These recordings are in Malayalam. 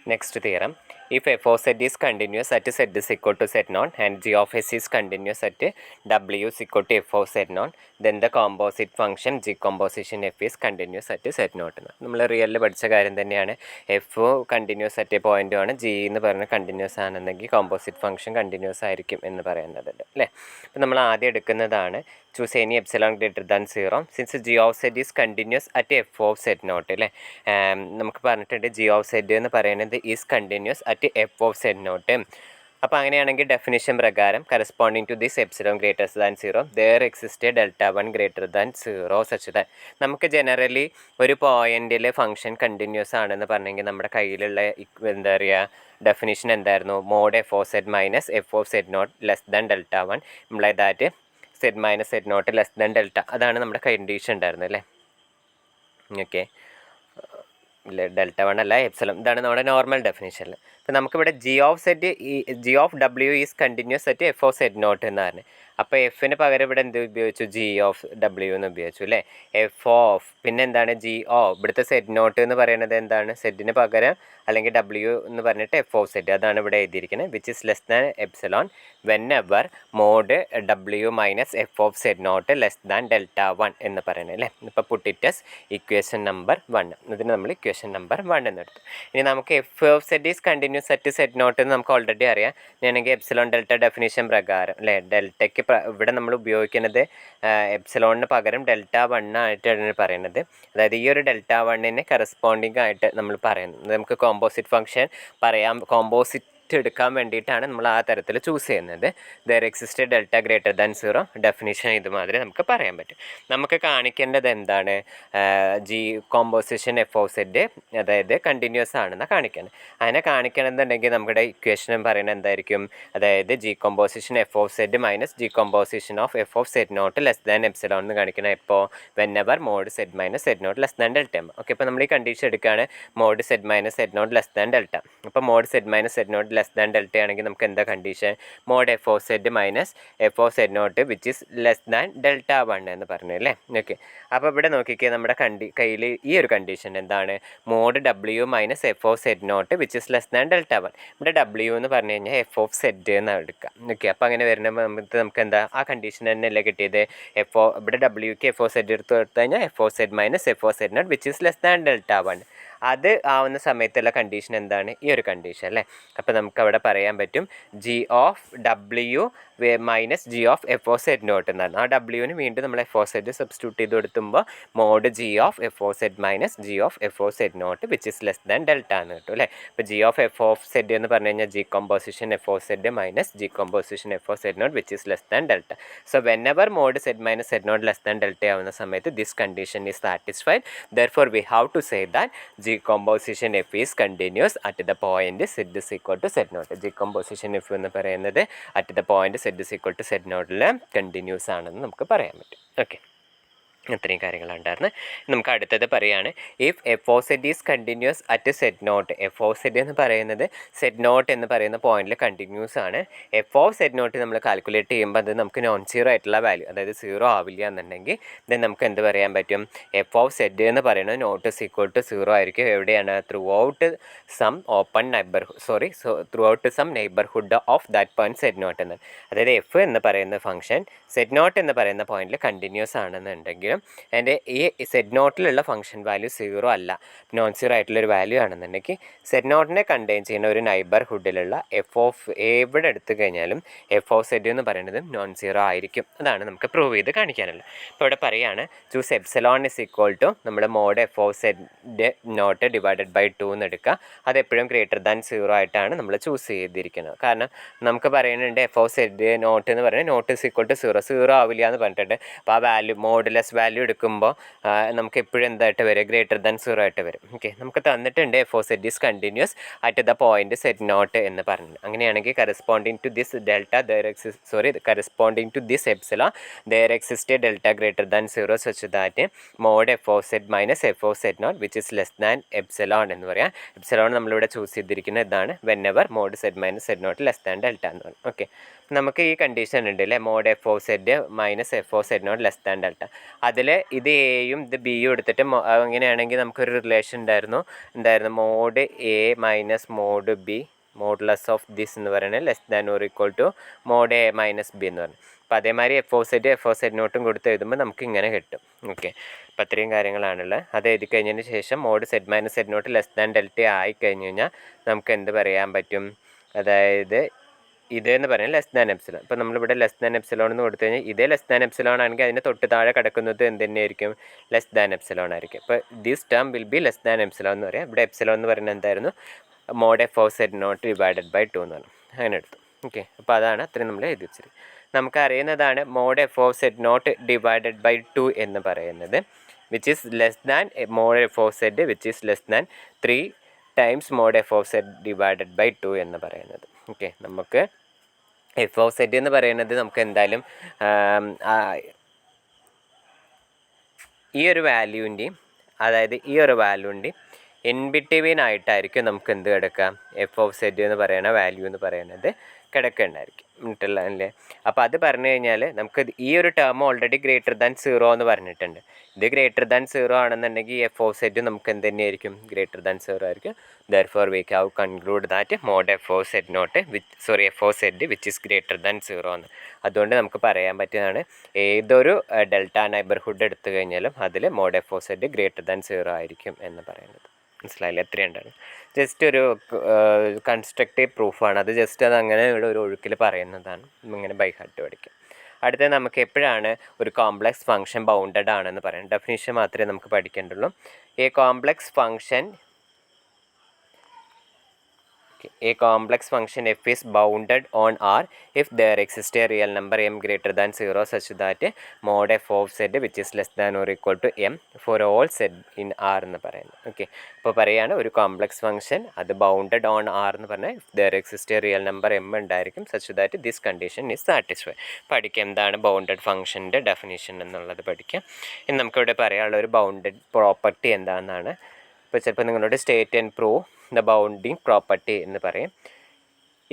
Next theorem, if f of z is continuous at z is equal to z naught and g of s is continuous at w is equal to f of z naught, then the composite function g composition f is continuous at z naught. നമ്മൾ റിയലിൽ പഠിച്ച കാര്യം തന്നെയാണ്. എഫ് കണ്ടിന്യൂസ് അറ്റ് പോയിൻ്റ് ആണ്, ജി എന്ന് പറഞ്ഞ കണ്ടിന്യൂസ് ആണെന്നെങ്കിൽ കോമ്പോസിറ്റ് ഫംഗ്ഷൻ കണ്ടിന്യൂസ് ആയിരിക്കും എന്ന് പറയുന്നതുണ്ട് അല്ലേ. അപ്പം നമ്മൾ ആദ്യം എടുക്കുന്നതാണ് choose any epsilon greater than 0 since g of z is continuous at f of z naught അല്ലേ. നമുക്ക് പറഞ്ഞിട്ടുണ്ട് g of z എന്ന് പറയുന്നത് is continuous at f of z naught. അപ്പോൾ അങ്ങനെയാണെങ്കിൽ ഡെഫിനിഷൻ പ്രകാരം corresponding to this epsilon greater than 0 there exist delta 1 greater than 0 such than. നമുക്ക് ജനറലി ഒരു പോയിന്റിൽ ഫംഗ്ഷൻ കണ്ടിന്യൂസ് ആണെന്ന് പറഞ്ഞെങ്കിൽ നമ്മുടെ കയ്യിലുള്ള എന്താ പറയുക ഡെഫിനിഷൻ എന്തായിരുന്നു? Mod F of Z minus F of Z naught less than delta 1 imply that z minus Z naught less than delta. അതാണ് നമ്മുടെ കണ്ടീഷൻ ഉണ്ടായിരുന്നത് അല്ലേ. ഓക്കെ, ഇല്ല ഡെൽറ്റ 1 അല്ല എപ്സിലോൺ. ഇതാണ് നമ്മുടെ നോർമൽ ഡെഫിനിഷനിൽ. അപ്പോൾ നമുക്കിവിടെ ജി ഓഫ് ഡബ്ല്യു is continuous at f of Z naught എന്ന് പറഞ്ഞു. അപ്പോൾ എഫിന് പകരം ഇവിടെ എന്ത് ഉപയോഗിച്ചു? ജി ഓഫ് ഡബ്ല്യു എന്ന് ഉപയോഗിച്ചു അല്ലേ. എഫ് ഓഫ് പിന്നെ എന്താണ് ജി ഓ, ഇവിടുത്തെ സെഡ് നോട്ട് എന്ന് പറയുന്നത് എന്താണ്? സെഡിന് പകരം അല്ലെങ്കിൽ ഡബ്ല്യു എന്ന് പറഞ്ഞിട്ട് എഫ് ഓഫ് സെഡ്, അതാണ് ഇവിടെ എഴുതിയിരിക്കുന്നത്. Which is less than epsilon whenever mod ഡബ്ല്യു minus F of Z naught less than delta 1 എന്ന് പറയുന്നത് അല്ലേ. ഇപ്പോൾ പുട്ടിറ്റസ് ഇക്വേഷൻ നമ്പർ 1, ഇതിന് നമ്മൾ ഇക്വേഷൻ നമ്പർ 1 എന്നെടുത്തു. ഇനി നമുക്ക് f of z is continuous at z naught എന്ന് നമുക്ക് ഓൾറെഡി അറിയാം. ഞാനെങ്കിൽ എപ്സിലോൺ ഡെൽറ്റ ഡെഫിനിഷൻ പ്രകാരം അല്ലേ, ഡെൽറ്റയ്ക്ക് ഇവിടെ നമ്മൾ ഉപയോഗിക്കുന്നത് എപ്സിലോണിന് പകരം ഡെൽറ്റ 1 ആയിട്ടാണ് പറയുന്നത്. അതായത് ഈ ഒരു ഡെൽറ്റ 1ന് കറസ്പോണ്ടിങ് ആയിട്ട് നമ്മൾ പറയുന്നത്. നമുക്ക് കോമ്പോസിറ്റ് ഫംഗ്ഷൻ പറയാം, കോമ്പോസിറ്റ് എടുക്കാൻ വേണ്ടിയിട്ടാണ് നമ്മൾ ആ തരത്തിൽ ചൂസ് ചെയ്യുന്നത്. There exist delta greater than 0 definition ഇതുമാതിരി നമുക്ക് പറയാൻ പറ്റും. നമുക്ക് കാണിക്കേണ്ടത് എന്താണ്? G composition F of z അതായത് കണ്ടിന്യൂസ് ആണെന്ന് കാണിക്കണം. അങ്ങനെ കാണിക്കണമെന്നുണ്ടെങ്കിൽ നമ്മുടെ ഇക്വേഷൻ പറയുന്നത് എന്തായിരിക്കും? അതായത് g composition F of Z minus G composition of F of Z naught less than epsilon എന്ന് കാണിക്കണം. എപ്പോൾ? Whenever mod Z minus Z naught less than delta. Okay, ഇപ്പോൾ നമ്മൾ ഈ കണ്ടീഷൻ എടുക്കുകയാണ് mode Z minus Z naught less than delta. അപ്പോൾ mod Z minus Z naught less than delta ആണെങ്കിൽ നമുക്ക് എന്താ condition? Mod F of Z minus F of Z naught which is less than delta 1 എന്ന് പറഞ്ഞു അല്ലേ. ഓക്കെ, അപ്പോൾ ഇവിടെ നോക്കിക്കുക, നമ്മുടെ കയ്യിൽ ഈ ഒരു കണ്ടീഷൻ എന്താണ്? മോഡ് ഡബ്ല്യു minus F of Z naught which is less than delta 1. ഇവിടെ ഡബ്ല്യു എന്ന് പറഞ്ഞു കഴിഞ്ഞാൽ എഫ് ഓഫ് സെഡ് എന്ന് എടുക്കാം. ഓക്കെ, അപ്പോൾ അങ്ങനെ വരുന്ന നമുക്ക് എന്താ ആ കണ്ടീഷൻ തന്നെയല്ലേ കിട്ടിയത്? ഇവിടെ ഡബ്ല്യുക്ക് എഫ് ഓഫ് സെഡ് എടുത്ത് കഴിഞ്ഞാൽ f of Z minus F of Z naught which is less than delta 1. അത് ആവുന്ന സമയത്തുള്ള കണ്ടീഷൻ എന്താണ്? ഈ ഒരു കണ്ടീഷൻ അല്ലേ. അപ്പോൾ നമുക്ക് അവിടെ പറയാൻ പറ്റും ജി ഓഫ് ഡബ്ല്യു minus G of F of Z naught എന്നാണ്. ആ ഡബ്ല്യുവിന് വീണ്ടും നമ്മൾ എഫ് ഓഫ് സെഡ് സബ്സ്റ്റിറ്റ്യൂട്ട് ചെയ്ത് കൊടുത്തുമ്പോൾ mod G of F of Z minus G of F of Z naught which is less than delta എന്ന് കിട്ടും അല്ലേ. ഇപ്പോൾ G of F of Z എന്ന് പറഞ്ഞു കഴിഞ്ഞാൽ G composition F of Z minus G composition F of Z naught which is less than delta. So whenever mod Z minus Z naught less than delta ആവുന്ന സമയത്ത് this condition is satisfied. Therefore we have to say that g composition f is continuous at the point z is equal to z naught. G composition f എന്ന് പറയുന്നത് at the point z is equal to z naught continuous ആണെന്ന് നമുക്ക് പറയാൻ പറ്റും. ഓക്കെ, ഇത്രയും കാര്യങ്ങളുണ്ടായിരുന്നു. നമുക്ക് അടുത്തത് പറയുകയാണ് if f o z is continuous at z naught. F o z എന്ന് പറയുന്നത് സെഡ് നോട്ട് എന്ന് പറയുന്ന പോയിന്റിൽ കണ്ടിന്യൂസ് ആണ്. എഫ് ഓ സെഡ് നോട്ട് നമ്മൾ കാൽക്കുലേറ്റ് ചെയ്യുമ്പോൾ അത് നമുക്ക് നോൺ സീറോ ആയിട്ടുള്ള വാല്യൂ, അതായത് സീറോ ആവില്ല എന്നുണ്ടെങ്കിൽ ദെൻ നമുക്ക് എന്ത് പറയാൻ പറ്റും? എഫ് ഓഫ് സെഡ് എന്ന് പറയുന്നത് naught is equal to zero ആയിരിക്കും. എവിടെയാണ്? Throughout some open throughout some neighbourhood of that point z naught എന്ന്. അതായത് എഫ് എന്ന് പറയുന്ന ഫംഗ്ഷൻ സെഡ് നോട്ട് എന്ന് പറയുന്ന പോയിന്റിൽ കണ്ടിന്യൂസ് ആണെന്നുണ്ടെങ്കിൽ എൻ്റെ ഈ സെഡ് നോട്ടിലുള്ള ഫംഗ്ഷൻ വാല്യൂ സീറോ അല്ല, നോൺ സീറോ ആയിട്ടുള്ളൊരു വാല്യൂ ആണെന്നുണ്ടെങ്കിൽ സെഡ് നോട്ടിനെ കണ്ടെയ്ൻ ചെയ്യുന്ന ഒരു നൈബർഹുഡിലുള്ള എഫ് ഓഫ് എവിടെ എടുത്തു കഴിഞ്ഞാലും എഫ് ഓഫ് സെഡ് എന്ന് പറയുന്നത് നോൺ സീറോ ആയിരിക്കും. അതാണ് നമുക്ക് പ്രൂവ് ചെയ്ത് കാണിക്കാനുള്ളത്. ഇപ്പോൾ ഇവിടെ പറയുകയാണ് choose epsilon is equal to നമ്മുടെ mod F of Z naught divided by 2 എന്ന് എടുക്കുക. അതെപ്പോഴും ഗ്രേറ്റർ ദാൻ സീറോ ആയിട്ടാണ് നമ്മൾ ചൂസ് ചെയ്തിരിക്കുന്നത്. കാരണം നമുക്ക് പറയുന്നുണ്ട് എഫ് ഓഫ് സെഡ് നോട്ട് എന്ന് പറയുന്നത് naught is equal to zero ആവില്ല എന്ന് പറഞ്ഞിട്ടുണ്ട്. അപ്പോൾ ആ വാല്യൂ മോഡുലെസ് വാല്യൂ എടുക്കുമ്പോൾ നമുക്ക് എപ്പോഴും എന്തായിട്ട് വരും? ഗ്രേറ്റർ ദാൻ സീറോ ആയിട്ട് വരും. ഓക്കെ, നമുക്ക് തന്നിട്ടുണ്ട് f of z is continuous at the point z naught എന്ന് പറഞ്ഞു. അങ്ങനെയാണെങ്കിൽ corresponding to this delta corresponding to this epsilon there exist delta greater than zero such that mod F of Z minus F of Z naught which is less than epsilon എന്ന് പറയാം. എപ്സിലോൺ നമ്മളിവിടെ ചൂസ് ചെയ്തിരിക്കുന്നത് ഇതാണ്, whenever mod Z minus Z naught less than delta എന്ന് പറയും. ഓക്കെ, നമുക്ക് ഈ കണ്ടീഷൻ ഉണ്ട് അല്ലേ, mod F of Z minus F of Z naught less than delta. അതിൽ ഇത് എയും ഇത് ബിയും എടുത്തിട്ട് അങ്ങനെയാണെങ്കിൽ നമുക്കൊരു റിലേഷൻ ഉണ്ടായിരുന്നു mod a minus mod b modulus of this എന്ന് പറയുന്നത് less than or equal to mod a minus b എന്ന് പറഞ്ഞു. അപ്പോൾ അതേമാതിരി എഫ് ഓ സെഡ് നോട്ടും കൊടുത്ത് എഴുതുമ്പോൾ നമുക്ക് ഇങ്ങനെ കിട്ടും. ഓക്കെ, അപ്പോൾ അത്രയും കാര്യങ്ങളാണുള്ളത്. അത് എഴുതി കഴിഞ്ഞതിന് ശേഷം mod Z minus Z naught less than delta ആയി കഴിഞ്ഞ് കഴിഞ്ഞാൽ നമുക്ക് എന്ത് പറയാൻ പറ്റും, അതായത് ഇതെന്ന് പറയുന്നത് ലെസ് ദാൻ എപ്സിലോൺ. ഇപ്പോൾ നമ്മളിവിടെ ലെസ് ദാൻ എപ്സിലോൺ എന്ന് കൊടുത്തു കഴിഞ്ഞാൽ ഇതേ ലെസ് ദാൻ എപ്സിലോൺ ആണെങ്കിൽ അതിന് തൊട്ട് താഴെ കിടക്കുന്നത് എന്ത് തന്നെയായിരിക്കും, ലെസ് ദാൻ എപ്സിലോൺ ആയിരിക്കും. അപ്പോൾ this term will be less than epsilon എന്ന് പറയാം. ഇവിടെ എപ്സിലോൺ എന്ന് പറയുന്നത് എന്തായിരുന്നു, mod F of Z naught divided by 2 എന്ന് പറഞ്ഞു. അങ്ങനെ എടുത്തു. ഓക്കെ, അപ്പോൾ അതാണ് അത്രയും നമ്മൾ എഴുതി വെച്ചത്. നമുക്കറിയുന്നതാണ് mod F of Z naught divided by 2 എന്ന് പറയുന്നത്, which is less than mod F of Z which is less than 3 times mod F of Z divided by 2 എന്ന് പറയുന്നത്. ഓക്കെ, നമുക്ക് എഫ് ഓഫ് സെഡ് എന്ന് പറയുന്നത് നമുക്ക് എന്തായാലും ഈ ഒരു വാല്യൂൻ്റെയും അതായത് ഈ ഒരു വാല്യൂൻ്റെയും ഇൻ ബിറ്റ്വീൻ ആയിട്ടായിരിക്കും നമുക്ക് എന്ത് കിടക്കാം, എഫ് ഓഫ് സെഡ് എന്ന് പറയുന്ന വാല്യൂ എന്ന് പറയുന്നത് കിടക്കുന്നുണ്ടായിരിക്കും അല്ലേ. അപ്പോൾ അത് പറഞ്ഞു കഴിഞ്ഞാൽ നമുക്ക് ഈ ഒരു ടേം ഓൾറെഡി ഗ്രേറ്റർ ദാൻ 0 എന്ന് പറഞ്ഞിട്ടുണ്ട്. ഇത് ഗ്രേറ്റർ ദാൻ 0 ആണെന്നുണ്ടെങ്കിൽ എഫ് ഓഫ് സെഡ് നമുക്ക് എന്ത് തന്നെയായിരിക്കും, ഗ്രേറ്റർ ദാൻ 0 ആയിരിക്കും. Therefore we have conclude that mod F of Z naught f of Z which is greater than 0 എന്ന്. അതുകൊണ്ട് നമുക്ക് പറയാൻ പറ്റുന്നതാണ് ഏതൊരു ഡെൽറ്റ നൈബർഹുഡ് എടുത്തു കഴിഞ്ഞാലും അതിൽ mod F of z greater than 0 ആയിരിക്കും എന്ന് പറയുന്നത്. മനസ്സിലായില്ല, എത്രയുണ്ടാണ് ജസ്റ്റ് ഒരു കൺസ്ട്രക്റ്റീവ് പ്രൂഫാണ്. അത് ജസ്റ്റ് അത് അങ്ങനെ ഇവിടെ ഒരു ഒഴുക്കിൽ പറയുന്നതാണ്, ഇങ്ങനെ ബൈ ഹാർട്ട് പഠിക്കാം. അടുത്തത് നമുക്ക് എപ്പോഴാണ് ഒരു കോംപ്ലക്സ് ഫംഗ്ഷൻ ബൗണ്ടഡ് ആണെന്ന് പറയാം. ഡെഫിനിഷൻ മാത്രമേ നമുക്ക് പഠിക്കേണ്ടുള്ളൂ. A complex function a complex function f is bounded on R if there exists a real number m greater than 0 such that mod f of z which is less than or equal to m for all z in R എന്ന് പറയുന്നത്. ഓക്കെ, ഇപ്പോൾ പറയുകയാണ് ഒരു കോംപ്ലക്സ് ഫംഗ്ഷൻ അത് ബൗണ്ടഡ് ഓൺ ആർ എന്ന് പറഞ്ഞാൽ if there exists a real number m ഉണ്ടായിരിക്കും such that this condition is satisfied. പഠിക്കാം എന്താണ് ബൗണ്ടഡ് ഫംഗ്ഷൻ്റെ ഡെഫിനിഷൻ എന്നുള്ളത് പഠിക്കാം. ഇനി നമുക്കിവിടെ പറയാനുള്ള ഒരു ബൗണ്ടഡ് പ്രോപ്പർട്ടി എന്താണെന്നാണ്. ഇപ്പോൾ ചിലപ്പോൾ നിങ്ങളോട് state and prove the bounding property എന്ന് പറയും.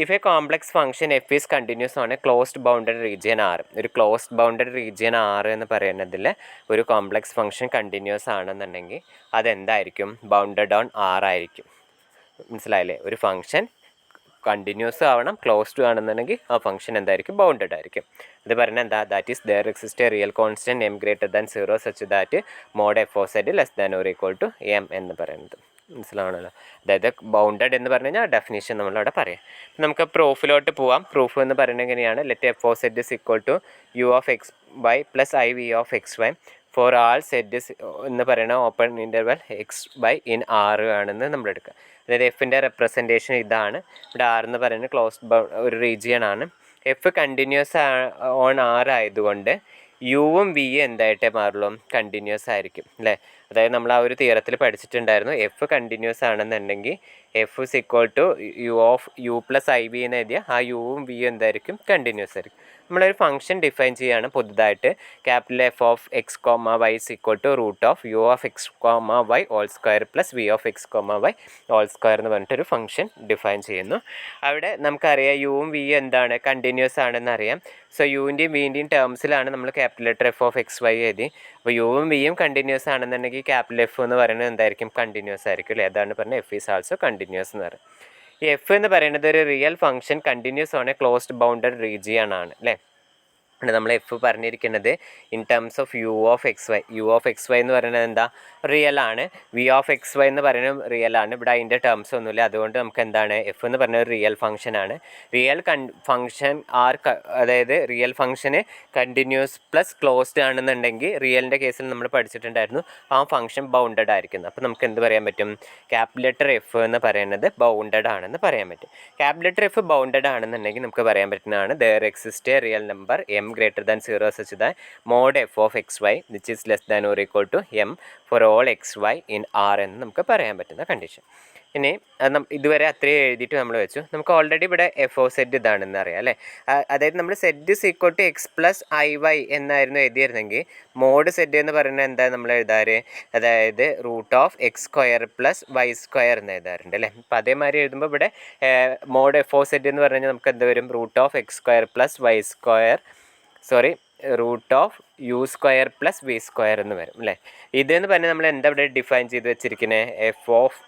If a complex function f is continuous on a closed bounded region R, ഒരു ക്ലോസ്ഡ് ബൗണ്ടഡ് റീജിയൻ ആർ എന്ന് പറയുന്നതിൽ ഒരു കോംപ്ലക്സ് ഫംഗ്ഷൻ കണ്ടിന്യൂസ് ആണെന്നുണ്ടെങ്കിൽ അതെന്തായിരിക്കും, ബൗണ്ടഡ് ഓൺ ആർ ആയിരിക്കും. മനസ്സിലായില്ലേ, ഒരു ഫംഗ്ഷൻ കണ്ടിന്യൂസ് ആവണം, ക്ലോസ്ഡ് ആണെന്നുണ്ടെങ്കിൽ ആ ഫംഗ്ഷൻ എന്തായിരിക്കും, ബൗണ്ടഡ് ആയിരിക്കും. ഇത് പറഞ്ഞാൽ എന്താ, that is there exist a real constant M greater than 0 such that mod F of z less than or equal to M എന്ന് പറയുന്നത്. മനസ്സിലാവണല്ലോ. അതായത് ബൗണ്ടഡ് എന്ന് പറഞ്ഞു കഴിഞ്ഞാൽ ഡെഫിനിഷൻ നമ്മളവിടെ പറയാം. നമുക്ക് പ്രൂഫിലോട്ട് പോവാം. പ്രൂഫ് എന്ന് പറയുന്നത് എങ്ങനെയാണ്, let f of z is equal to u of X y plus i v of X y for all z എന്ന് പറയുന്ന open interval x y in R ആണെന്ന് നമ്മൾ എടുക്കുക. അതായത് എഫിൻ്റെ റെപ്രസെൻറ്റേഷൻ ഇതാണ്. ഇവിടെ ആർ എന്ന് പറയുന്നത് ക്ലോസ്ഡ് ഒരു റീജിയൻ ആണ്. എഫ് കണ്ടിന്യൂസ് ഓൺ ആർ ആയതുകൊണ്ട് യുവും വിയും എന്തായിട്ടേ മാറുള്ളൂ, കണ്ടിന്യൂസ് ആയിരിക്കും അല്ലേ. അതായത് നമ്മൾ ആ ഒരു തിയറത്തിൽ പഠിച്ചിട്ടുണ്ടായിരുന്നു, എഫ് കണ്ടിന്യൂസ് ആണെന്നുണ്ടെങ്കിൽ f is equal to u of u plus i v എന്ന് എഴുതിയാൽ ആ യുവും വിയും എന്തായിരിക്കും, കണ്ടിന്യൂസ് ആയിരിക്കും. നമ്മളൊരു ഫംഗ്ഷൻ ഡിഫൈൻ ചെയ്യുകയാണ് പുതുതായിട്ട്, capital f of x comma y is equal to root of u of x comma y whole square plus v of x comma y whole square എന്ന് പറഞ്ഞിട്ടൊരു ഫംഗ്ഷൻ ഡിഫൈൻ ചെയ്യുന്നു. അവിടെ നമുക്കറിയാം യുവും വിയും എന്താണ്, കണ്ടിന്യൂസ് ആണെന്ന് അറിയാം. സോ യുവിൻ്റെയും വിൻ്റെയും ടേംസിലാണ് നമ്മൾ capital letter f of X y എഴുതി. അപ്പോൾ യുവും വിയും കണ്ടിന്യൂസ് ആണെന്നുണ്ടെങ്കിൽ ക്യാപിറ്റൽ എഫ് എന്ന് പറയുന്നത് എന്തായിരിക്കും, കണ്ടിന്യൂസ് ആയിരിക്കും അല്ലേ. അതാണ് പറഞ്ഞത് എഫ് ഈസ് ആൾസോ കണ്ടിന്യൂസ് എന്ന് പറയും. ഈ എഫ് എന്ന് പറയുന്നത് ഒരു real function continuous on a closed bounded region ആണ് അല്ലേ. നമ്മൾ എഫ് പറഞ്ഞിരിക്കുന്നത് in terms of u of X y. U of X y എന്ന് പറയുന്നത് എന്താ, റിയൽ ആണ്. വി ഓഫ് എക്സ് വൈ എന്ന് പറയുന്നത് റിയൽ ആണ്. ഇവിടെ അതിൻ്റെ ടേംസ് ഒന്നുമില്ല. അതുകൊണ്ട് നമുക്ക് എന്താണ്, എഫ് എന്ന് പറഞ്ഞ ഒരു റിയൽ ഫംഗ്ഷൻ ആണ്. റിയൽ ഫംഗ്ഷൻ ആർ, അതായത് റിയൽ ഫംഗ്ഷന് കണ്ടിന്യൂസ് പ്ലസ് ക്ലോസ്ഡ് ആണെന്നുണ്ടെങ്കിൽ റിയലിൻ്റെ കേസിൽ നമ്മൾ പഠിച്ചിട്ടുണ്ടായിരുന്നു ആ ഫംഗ്ഷൻ ബൗണ്ടഡ് ആയിരിക്കുന്നു. അപ്പോൾ നമുക്ക് എന്ത് പറയാൻ പറ്റും, ക്യാപിറ്റൽ ലെറ്റർ എഫ് എന്ന് പറയുന്നത് ബൗണ്ടഡ് ആണെന്ന് പറയാൻ പറ്റും. ക്യാപിറ്റൽ ലെറ്റർ എഫ് ബൗണ്ടഡ് ആണെന്നുണ്ടെങ്കിൽ നമുക്ക് പറയാൻ പറ്റുന്നതാണ് there exist a real number M greater than 0 such that mod f of xy which is less than or equal to m for all xy in R എന്ന് നമുക്ക് പറയാൻ പറ്റുന്ന കണ്ടീഷൻ. ഇനി ഇതുവരെ അത്രയും എഴുതിയിട്ട് നമ്മൾ വെച്ചു. നമുക്ക് ഓൾറെഡി ഇവിടെ എഫ് ഓ സെഡ് ഇതാണെന്ന് അറിയാം അല്ലേ. അതായത് നമ്മൾ z is equal to x plus i y എന്നായിരുന്നു എഴുതിയിരുന്നെങ്കിൽ മോഡ് സെഡ് എന്ന് പറയുന്നത് എന്താ നമ്മൾ എഴുതാറ്, അതായത് root of x square plus y square എന്ന് എഴുതാറുണ്ട് അല്ലേ. അപ്പോൾ അതേമാതിരി എഴുതുമ്പോൾ ഇവിടെ മോഡ് എഫ് ഓ സെഡ് എന്ന് പറഞ്ഞു കഴിഞ്ഞാൽ നമുക്ക് എന്ത് വരും, root of x square plus y square root of u square plus v square എന്ന് വരും അല്ലേ. ഇതെന്ന് പറഞ്ഞാൽ നമ്മൾ എന്താ ഇവിടെ ഡിഫൈൻ ചെയ്ത് വെച്ചിരിക്കുന്നത്, എഫ് ഓഫ്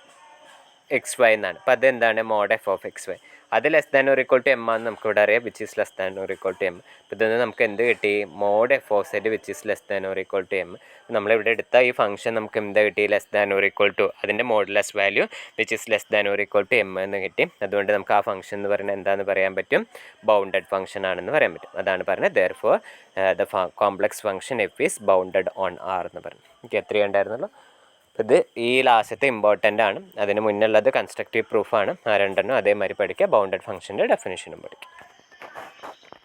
എക്സ് വൈ എന്നാണ്. അപ്പോൾ അതെന്താണ് mod F of X Y. അത് less than or equal to M ആണെന്ന് നമുക്ക് ഇവിടെ അറിയാം, which is less than or equal to M. അപ്പോൾ ഇതൊന്ന് നമുക്ക് എന്ത് കിട്ടി, mod F of Z which is less than or equal to M. നമ്മളിവിടെ എടുത്ത ഈ ഫംഗ്ഷൻ നമുക്ക് എന്താ കിട്ടി, less than or equal to അതിൻ്റെ modulus value which is less than or equal to M എന്ന് കിട്ടി. അതുകൊണ്ട് നമുക്ക് ആ ഫംഗ്ഷൻ എന്ന് പറയുന്നത് എന്താണെന്ന് പറയാൻ പറ്റും, ബൗണ്ടഡ് ഫംഗ്ഷൻ ആണെന്ന് പറയാൻ പറ്റും. അതാണ് പറഞ്ഞത് therefore the complex function f is bounded on R എന്ന് പറഞ്ഞു. എനിക്ക് എത്രയും ഉണ്ടായിരുന്നല്ലോ. ഇത് ഈ ലാസ്റ്റത്തെ ഇമ്പോർട്ടൻ്റ് ആണ്. അതിന് മുന്നുള്ളത് കൺസ്ട്രക്റ്റീവ് പ്രൂഫാണ്. ആ രണ്ടെണ്ണം അതേമാതിരി പഠിക്കുക. ബൗണ്ടഡ് ഫംഗ്ഷൻ്റെ ഡെഫിനിഷനും പഠിക്കുക.